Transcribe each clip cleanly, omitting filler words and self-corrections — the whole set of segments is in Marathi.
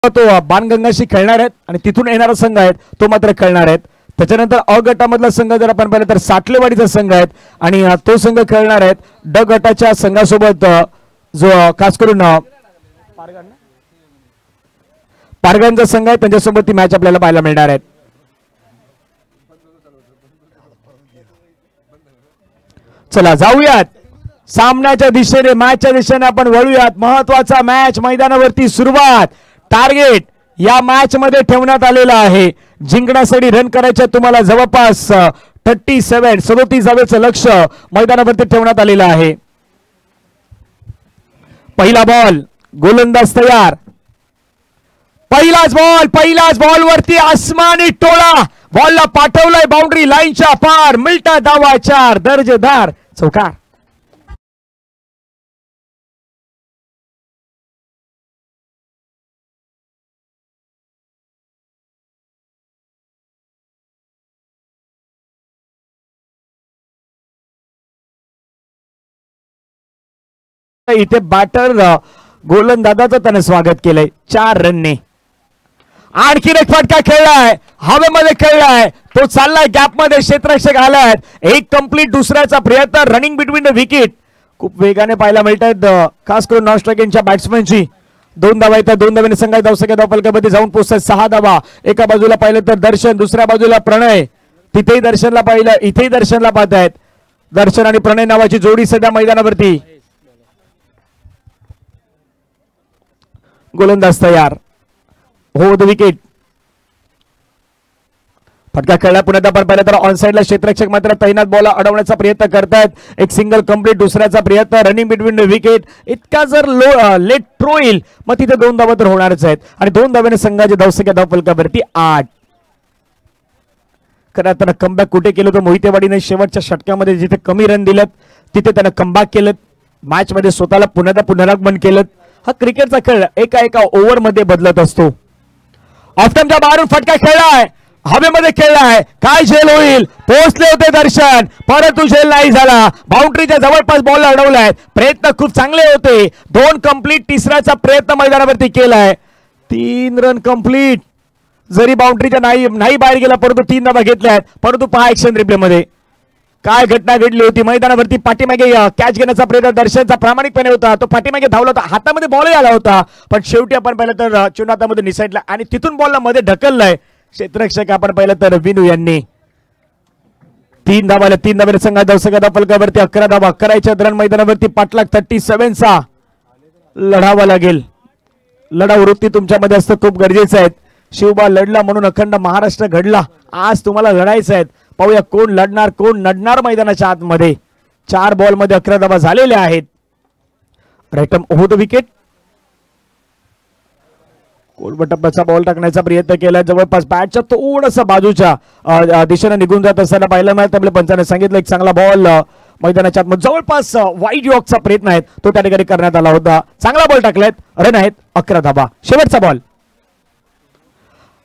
तो बाणगंगाशी खेळणार आहेत आणि तिथून येणारा संघ आहेत तो मात्र खेळणार आहेत. त्याच्यानंतर अ गटामधला संघ जर आपण पाहिलं तर साटलेवाडीचा संघ आहेत आणि तो संघ खेळणार आहेत ड गटाच्या संघासोबत जो खास करून पारगांचा संघ आहे त्यांच्यासोबत ती मॅच आपल्याला पाहायला मिळणार आहे. चला जाऊयात सामन्याच्या दिशेने, मॅचच्या दिशेने आपण वळूयात. महत्वाचा मॅच मैदानावरती सुरुवात. टार्गेट या मॅच मध्ये ठेवण्यात आलेला आहे. जिंकण्यासाठी रन करायचे तुम्हाला जवळपास 37 धावेचं लक्ष मैदानावरती ठेवण्यात आलेलं आहे. पहिला बॉल, गोलंदाज तयार. पहिलाच बॉल वरती आसमानी टोळा, बॉलला पाठवलाय बाउंड्री लाईनच्या पार. मिल्टा धावा 4, दर्जेदार चौकार. इथे बॅटर गोलंदाजाचं त्याने स्वागत केलंय 4 रनने. आणखी एक फटका खेळलाय, हवेमध्ये खेळलाय, तो चाललाय गॅप मध्ये, क्षेत्ररक्षक आलाय. एक कंप्लीट, दुसऱ्याचा प्रयत्न, रनिंग बिटवीन द विकेट खूप वेगाने पाहायला मिळतात खास करून नॉन स्ट्रायकिंगच्या बॅट्समॅनची. 2 धावा येतात, 2 धावेने संघाच्या धावसंख्या धावफलकामध्ये जाऊन पोहोचतात 6 धावा. एका बाजूला पाहिलं तर दर्शन, दुसऱ्या बाजूला प्रणय. तिथेही दर्शनला पाहिलं, इथेही दर्शनला पाहतायत. दर्शन आणि प्रणय नावाची जोडी सध्या मैदानावरती. गोलंदाज तयार, हो द विकेट. फटका खेळला पुण्यात आपण पाहिलं तर ऑन साइडला क्षेत्ररक्षक मात्र तैनात, बॉल अडवण्याचा प्रयत्न करतायत. एक सिंगल कंप्लीट, दुसऱ्याचा प्रयत्न, रनिंग बिटवीन द विकेट. इतका जर लेट थ्रो येईल मग तिथे 2 धावा तर होणारच आहेत आणि 2 धावेने संघाची धावसंख्या धावफलकावरती 8. खरं त्यानं कमबॅक कुठे केलं तर मोहितेवाडीने शेवटच्या षटकामध्ये जिथे कमी रन दिलेत तिथे त्यानं कमबॅक केलं. मॅच मध्ये स्वतःला पुनरागमन केलं. हा क्रिकेटचा खेळ एका ओव्हर मध्ये बदलत असतो. ऑफ्टमच्या बाहेरून फटका खेळलाय, हवेमध्ये खेळलाय, काय झेल होईल. पोहोचले होते दर्शन, परंतु झेल नाही झाला. बाउंड्रीच्या जवळपास बॉल अडवलाय. प्रयत्न खूप चांगले होते. 2 कंप्लीट, तिसऱ्याचा प्रयत्न मैदानावरती केलाय. 3 रन कंप्लीट. जरी बाउंड्रीच्या नाही बाहेर गेला परंतु 3 धावा घेतल्यात. परंतु पहा ऍक्शन रिप्ले मध्ये काय घटना घडली होती. मैदानावरती पाठीमागे कॅच घेण्याचा प्रयत्न दर्शनचा प्रामाणिकपणे होता. तो पाठीमागे धावला होता, हातामध्ये बॉलही आला होता, पण शेवटी आपण पाहिलं तर चुना हातामध्ये निसटला आणि तिथून बॉलला मध्ये ढकललाय क्षेत्ररक्षक. आपण पाहिलं तर विनू यांनी 3 धावाने संघात धावसंख्या धावफलकावरती 11 धावा करायच्या. रन मैदानावरती पाठलाग 37चा लढावा लागेल. लढाऊ वृत्ती तुमच्यामध्ये असतं खूप गरजेचं आहे. शिवबा लढला म्हणून अखंड महाराष्ट्र घडला. आज तुम्हाला लढायचं आहे. पाहूया कोण लढणार, कोण नडणार मैदानाच्या आतमध्ये. 4 बॉल मध्ये 11 धावा झालेल्या आहेत. राईटम हो द विकेट. कोलबटप्पाचा बॉल टाकण्याचा प्रयत्न केला, जवळपास बॅटच्या थोडंसं बाजूच्या दिशेने निघून जात असताना पाहायला मिळालं. आपल्या पंचाने सांगितलं एक चांगला बॉल मैदानाच्या आतमध्ये जवळपास वाईड यॉर्कचा प्रयत्न आहे तो त्या ठिकाणी करण्यात आला होता. चांगला बॉल टाकलाय, रन आहेत 11 धावा. शेवटचा बॉल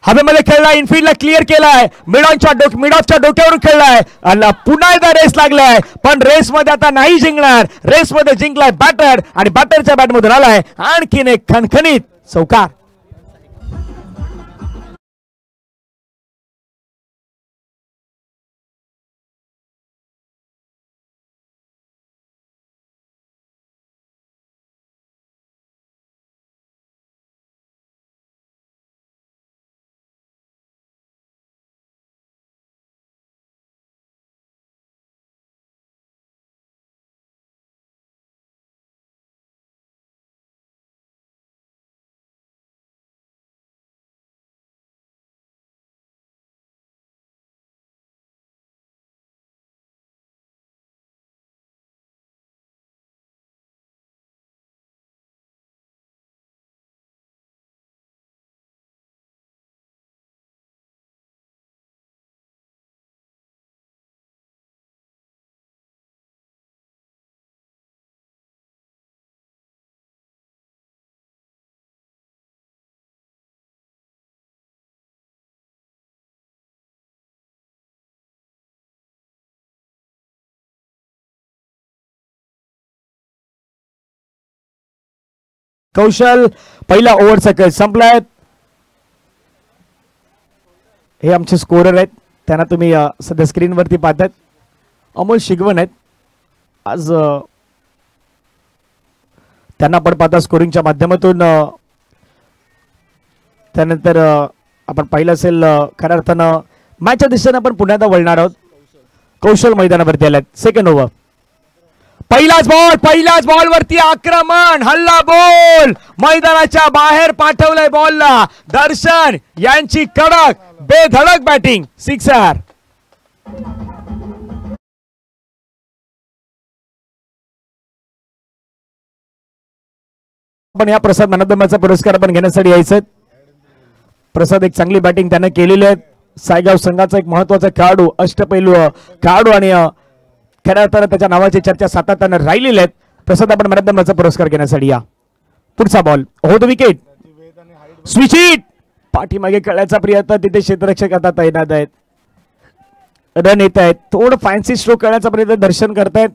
हवेमध्ये खेळला, इनफिल्डला क्लिअर केलाय, मिड ऑफच्या डोक्यावरून खेळलाय आणि पुन्हा एकदा रेस लागलाय. पण रेस मध्ये आता नाही जिंकणार. रेस मध्ये जिंकलाय बॅटर आणि बॅटरच्या बॅट मधून आलाय आणखीन एक खणखणीत चौकार. कौशल पहिला ओव्हरचा खेळ संपलाय. हे आमचे स्कोरर आहेत, त्यांना तुम्ही सध्या स्क्रीनवरती पाहतायत. अमोल शिगवण आहेत आज. त्यांना आपण पाहता स्कोरिंगच्या माध्यमातून. त्यानंतर आपण पाहिलं असेल खऱ्या अर्थानं मॅचच्या दिशेने आपण पुन्हा वळणार आहोत. कौशल मैदानावरती आल्यात. Second over. पहिलाच बॉल वरती आक्रमण, हल्ला बॉल मैदानाच्या बाहेर पाठवलाय बॉलला. दर्शन यांची कडक बेधडक बॅटिंग, सिक्सर. पण या प्रसाद मॅन ऑफ द मॅचचा पुरस्कार आपण घेण्यासाठी यायचं. प्रसाद एक चांगली बॅटिंग त्याने केलेली आहे. सायगाव संघाचा एक महत्वाचा खेळाडू, अष्टपैलू खेळाडू आणि खऱ्या अर्थानं त्याच्या नावाची चर्चा सातत्याने राहिलेली आहेत. प्रसाद आपण मॅन ऑफ द मॅचचा पुरस्कार घेण्यासाठी या. पुढचा बॉल हो द विकेट. Switch hit. पाठीमागे खेळायचा प्रयत्न, तिथे क्षेत्ररक्षक आता तैनात आहेत. रन येत आहेत. थोडं फॅन्सी स्ट्रोक खेळण्याचा प्रयत्न दर्शन करतायत.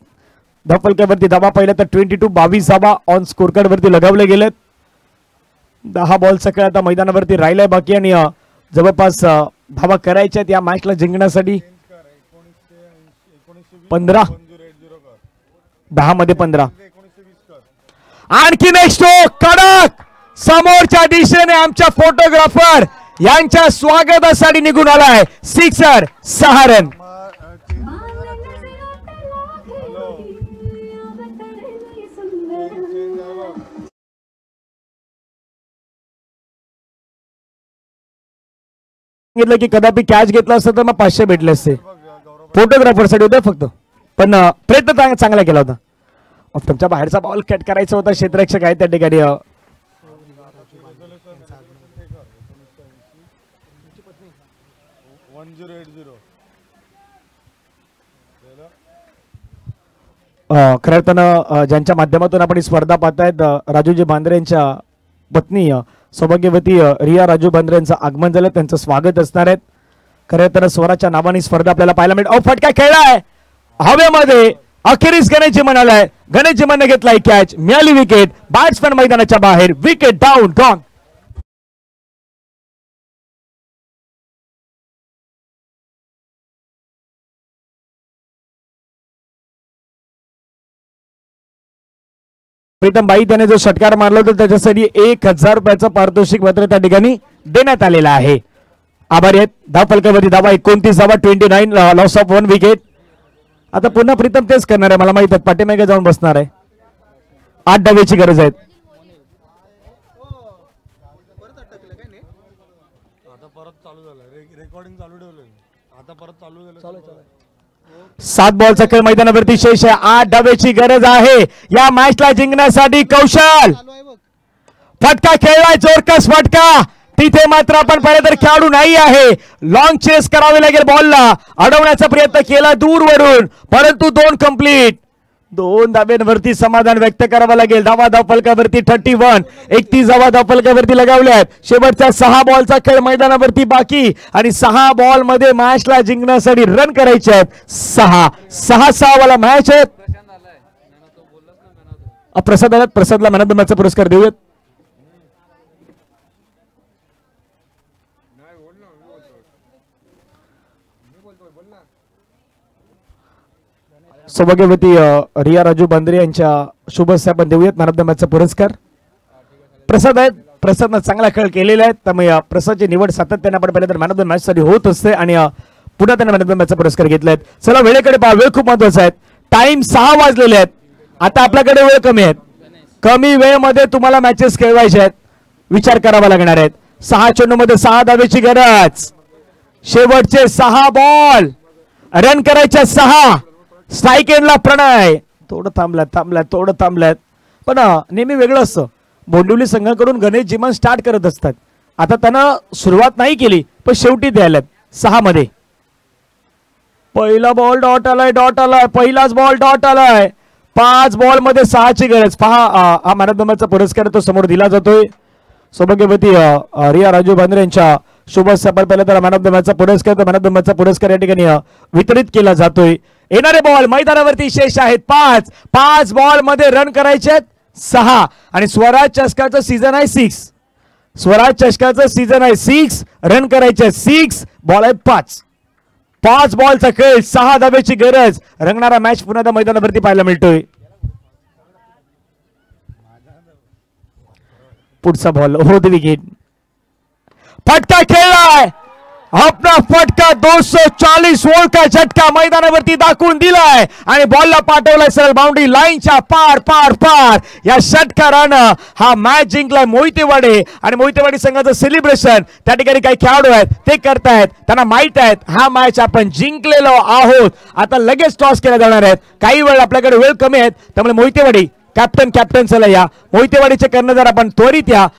धावफलकावरती धावा पाहिलं तर 22 धावा ऑन स्कोर कार्ड वरती लगावले गेलेत. 10 बॉलचा खेळ आता मैदानावरती राहिलाय बाकी आणि जवळपास धावा करायच्या या मॅचला जिंकण्यासाठी. 15 10 मध्ये 15. आणखी एक स्ट्रोक कडक समोरच्या दिशेने आमच्या फोटोग्राफर यांच्या स्वागतासाठी निघून आलाय. सिक्सर. 6 रन. की कदापि कॅच घेतला असता तर मग 500 भेटले असते. फोटोग्राफर साठी होते फक्त, पण प्रयत्न चांगला केला होता. तुमच्या बाहेरचा बॉल कट करायचा होता. क्षेत्ररक्षक आहे त्या ठिकाणी. खऱ्या अर्थानं ज्यांच्या माध्यमातून आपण ही स्पर्धा पाहतायत, राजूजी बांद्रे यांच्या पत्नी सौभाग्यवती रिया राजू बांद्रे यांचं आगमन झालं. त्यांचं स्वागत असणार आहे. खऱ्या अर्थानं स्वराच्या नावाने स्पर्धा आपल्याला पाहायला मिळेल. फटका खेळलाय हवेमध्ये. अखेरीस गणेश जिमन आलाय. गणेश जिमनने घेतलाय कॅच. मिळाली विकेट. बॅट्समॅन मैदानाच्या बाहेर. Wicket down. गॉन. प्रीतम बाई त्याने जो षटकार मारला होता त्याच्यासाठी 1000 रुपयाचं पारितोषिक मात्र त्या ठिकाणी देण्यात आलेला आहे. आभारी आहेत. धावफलकावरती धावा 29 धावा 29 लॉस ऑफ 1 विकेट. आता पुन्हा प्रीतम तेच करणार आहे मला माहित आहे. पाठीमागे जाऊन बसणार आहे. 8 डाव्याची गरज आहे. 7 बॉलचा खेळ मैदानावरती शेष आहे. 8 डाव्याची गरज आहे या मॅचला जिंकण्यासाठी. कौशल फटका खेळलाय. जोरकस फटका. तिथे मात्र आपण पाहिलं तर खेळाडू नाही आहे. लॉंग चेस करावे लागेल. बॉलला अडवण्याचा प्रयत्न केला दूरवरून, परंतु 2 कंप्लीट. 2 धाब्यांवरती समाधान व्यक्त करावं लागेल. धावफलकावरती 31. 31 धावा धावफलकावरती लगावल्यात. शेवटच्या 6 बॉलचा खेळ मैदानावरती बाकी आणि 6 बॉल मध्ये मॅचला जिंकण्यासाठी रन करायचे आहेत. 6 वाला मॅच आहे. प्रसादला मॅन ऑफ द मॅचचा पुरस्कार देऊयात. सौभाग्यवती रिया राजू बांद्रे यांच्या शुभ हस्ते आपण देऊयात मॅन ऑफ द मॅचचा पुरस्कार. प्रसाद आहेत. प्रसादनं चांगला खेळ केलेला आहे, त्यामुळे प्रसादची निवड सातत्याने आपण पाहिलं तर मॅन ऑफ द मॅच साठी होत असते आणि पुन्हा त्याने मॅन ऑफ द मॅचचा पुरस्कार घेतलाय. चला वेळेकडे पहा. वेळ खूप महत्वाचा आहे. टाइम 6 वाजलेले आहेत. आता आपल्याकडे वेळ कमी आहे. कमी वेळेमध्ये तुम्हाला मॅचेस खेळवायचे आहेत. विचार करावा लागणार आहेत. 6 चेंडू मध्ये 6 धावेची गरज. शेवटचे 6 बॉल. रन करायच्या 6. स्ट्राईक एंडला प्रणय. थोडं थांबल्यात पण नेहमी वेगळं असतं. बोंडिवली संघाकडून गणेश जिमन स्टार्ट करत असतात. आता त्यानं सुरुवात नाही केली पण शेवटी द्यायला 6 मध्ये. पहिला बॉल डॉट आलाय. पहिलाच बॉल डॉट आलाय. 5 बॉल मध्ये 6 ची गरज. पहा हा मॅन ऑफ द मॅचचा पुरस्कार तो समोर दिला जातोय. सौभाग्यवती रिया राजू बांद्रे यांच्या शुभ सफर पहिला तर मॅन ऑफ द मॅचचा पुरस्कार, तर मॅन ऑफ द मॅचचा पुरस्कार या ठिकाणी वितरित केला जातोय. येणारे बॉल मैदानावरती शेष आहेत 5 बॉल मध्ये रन करायचे आहेत 6 आणि स्वराज चषकाचं सीझन आहे 6. स्वराज चषकाचं सीझन आहे 6 रन करायचे 6 बॉल आहे 5 बॉलचा खेळ 6 धाब्याची गरज रंगणारा मॅच पुन्हा मैदानावरती पाहायला मिळतोय. पुढचा बॉल होत विकेट फटका खेळलाय अपना फटका 240 वोल्ट का झटका मैदानावरती दाखवून दिलाय आणि बॉलला पाठवलाय सरळ बाउंड्री लाईनच्या पार या षटकारानं हा मॅच जिंकलाय मोहितेवाडी आणि मोहितेवाडी संघाचं सेलिब्रेशन त्या ठिकाणी काही खेळाडू आहेत ते करतायत त्यांना माहित आहेत हा मॅच आपण जिंकलेलो आहोत. आता लगेच टॉस केला जाणार आहेत काही वेळ आपल्याकडे वेळ कमी आहेत त्यामुळे मोहितेवाडी कॅप्टन चला या मोहितेवाडीचे कर्णधार आपण त्वरित या